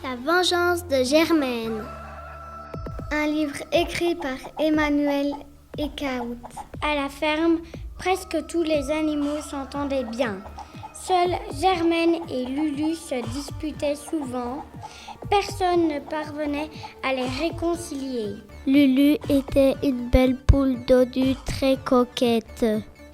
La vengeance de Germaine. Un livre écrit par Emmanuel Ecaut. À la ferme, presque tous les animaux s'entendaient bien. Seuls Germaine et Lulu se disputaient souvent. Personne ne parvenait à les réconcilier. Lulu était une belle poule dodue très coquette.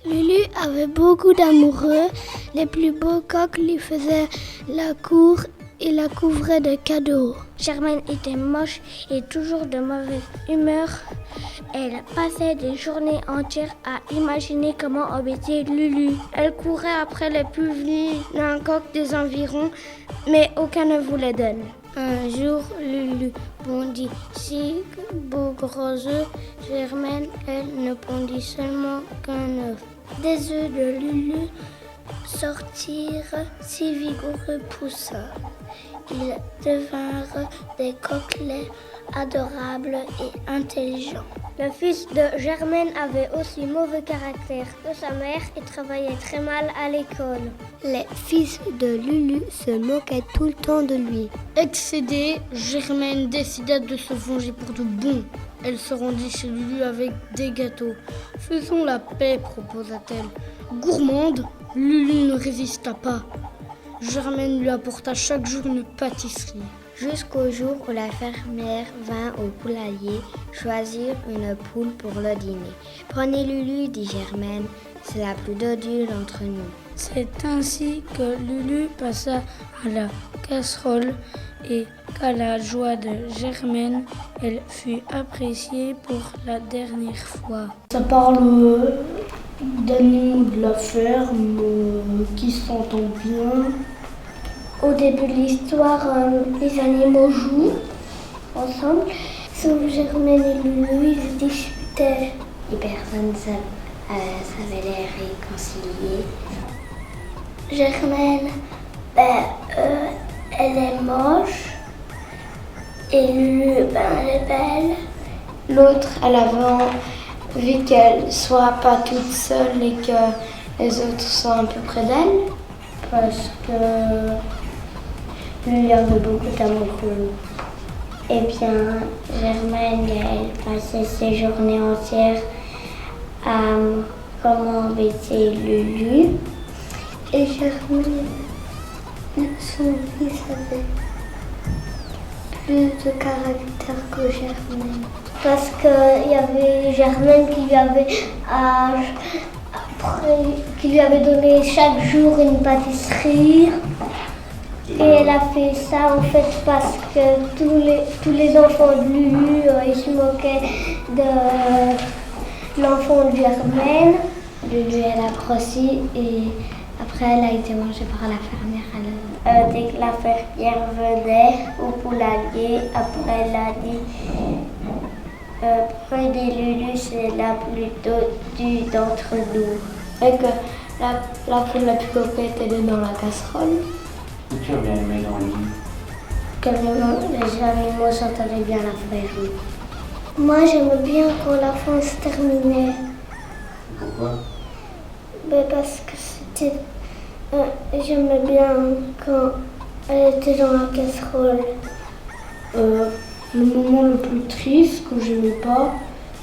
Lulu avait beaucoup d'amoureux. Les plus beaux coqs lui faisaient la cour et la couvraient de cadeaux. Germaine était moche et toujours de mauvaise humeur. Elle passait des journées entières à imaginer comment embêter Lulu. Elle courait après les plus vilains coqs des environs, mais aucun ne voulait d'elle. Un jour, Lulu pondit 6 beaux gros œufs. Germaine, elle, ne pondit seulement qu'un œuf. Des œufs de Lulu sortirent 6 vigoureux poussins. Ils devinrent des coquelets adorables et intelligents. Le fils de Germaine avait aussi mauvais caractère que sa mère et travaillait très mal à l'école. Les fils de Lulu se moquaient tout le temps de lui. Excédée, Germaine décida de se venger pour de bon. Elle se rendit chez Lulu avec des gâteaux. « Faisons la paix », proposa-t-elle. Gourmande, Lulu ne résista pas. Germaine lui apporta chaque jour une pâtisserie. Jusqu'au jour où la fermière vint au poulailler choisir une poule pour le dîner. « Prenez Lulu, dit Germaine, c'est la plus dodue d'entre nous. » C'est ainsi que Lulu passa à la casserole et qu'à la joie de Germaine, elle fut appréciée pour la dernière fois. Ça parle d'animaux de la ferme qui s'entendent bien. Au début de l'histoire, les animaux jouent ensemble, sauf Germaine et Lulu, ils se disputaient. Et personne ne savait les réconcilier. Germaine, elle est moche, et Lulu, elle est belle. L'autre, elle avait envie qu'elle soit pas toute seule et que les autres soient un peu près d'elle, parce que Lulu avait beaucoup d'amoureux. Et bien, Germaine, elle passait ses journées entières à comment embêter Lulu. Et Germaine, son fils avait plus de caractère que Germaine. Parce qu'il y avait Germaine qui lui avait donné chaque jour une pâtisserie. Et elle a fait ça en fait parce que tous les enfants de Lulu, ils se moquaient de l'enfant de Germaine. Lulu, elle a grossi et après elle a été mangée par la fermière. Dès que la fermière venait au poulailler, après elle a dit prenez Lulu, c'est la plus dodue d'entre nous. Et que la poule la plus coquette, elle est dans la casserole. Et tu as bien aimé dans le livre? Que les animaux s'entendaient bien à la ferme. Moi, j'aimais bien quand la fin se terminait. Pourquoi? Parce que c'était... j'aimais bien quand elle était dans la casserole. Le moment le plus triste que j'aimais pas,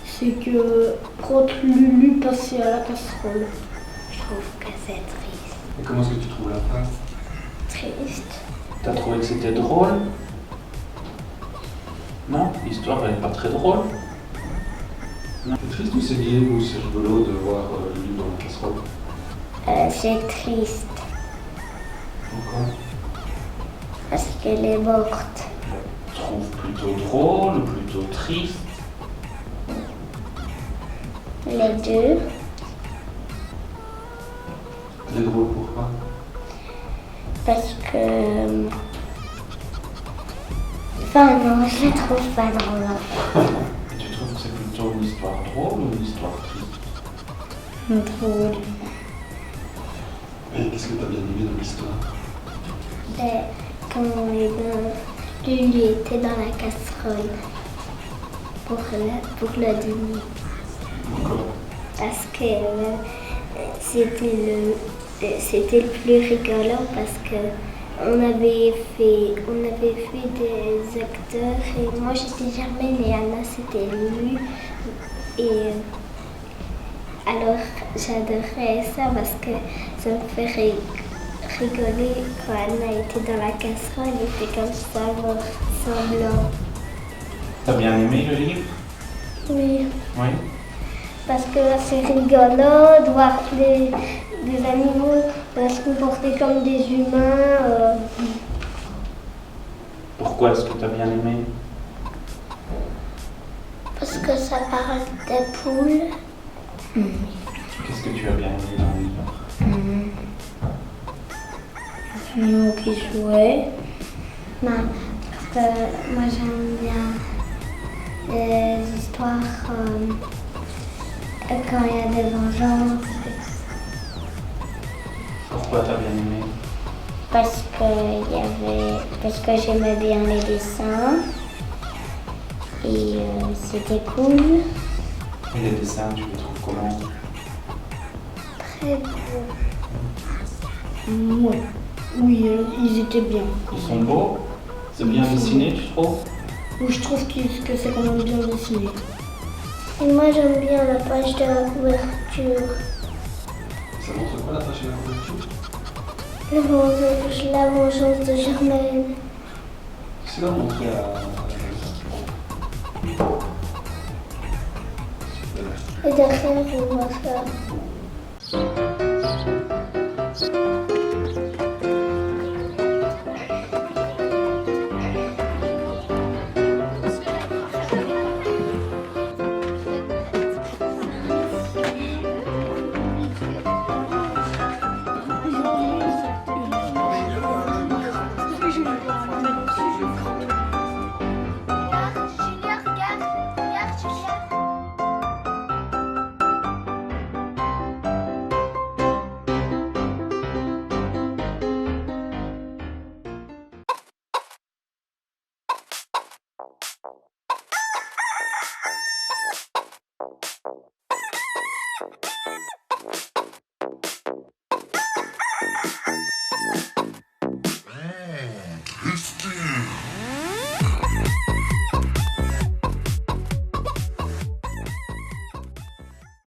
c'est que quand Lulu passait à la casserole. Je trouve que c'est triste. Et comment est-ce que tu trouves la fin? Triste. T'as trouvé que c'était drôle? Non, l'histoire elle n'est pas très drôle. Non. C'est triste ou c'est lié ou c'est rigolo de voir Lulu dans la casserole? C'est triste. Pourquoi? Parce qu'elle est morte. Je trouve plutôt drôle ou plutôt triste? Les deux. Elle est drôle pourquoi? Parce que... Enfin non, je la trouve pas drôle. Et tu trouves que c'est plutôt une histoire drôle ou une histoire triste? Drôle. Et qu'est-ce que tu as bien aimé dans l'histoire? Quand Lulu était dans la casserole pour le dîner. Pourquoi? Parce que c'était le plus rigolo parce que On avait fait des acteurs et moi j'étais Germaine et Anna c'était Lulu. Et alors j'adorais ça parce que ça me fait rigoler quand Anna était dans la casserole, elle était comme ça, semblant. T'as bien aimé le livre? Oui, Oui. parce que c'est rigolo de voir des animaux se comporter comme des humains. Pourquoi est-ce que t'as bien aimé? Parce que ça parle des poules. Qu'est-ce que tu as bien aimé dans le livre? Les animaux qui jouaient. Non, parce que moi j'aime bien les histoires quand il y a des vengeances. Pourquoi t'as bien aimé? Parce que j'aimais bien les dessins et c'était cool. Et les dessins, tu les trouves comment? Très beau. Oui, ils étaient bien. Ils sont beaux? C'est bien dessiné, tu trouves? Oui, je trouve que c'est quand même bien dessiné. Et moi j'aime bien la page de la couverture. Ça montre quoi la page de la couverture? La vengeance de Germaine. C'est la montrer à... Et derrière, je vois ça.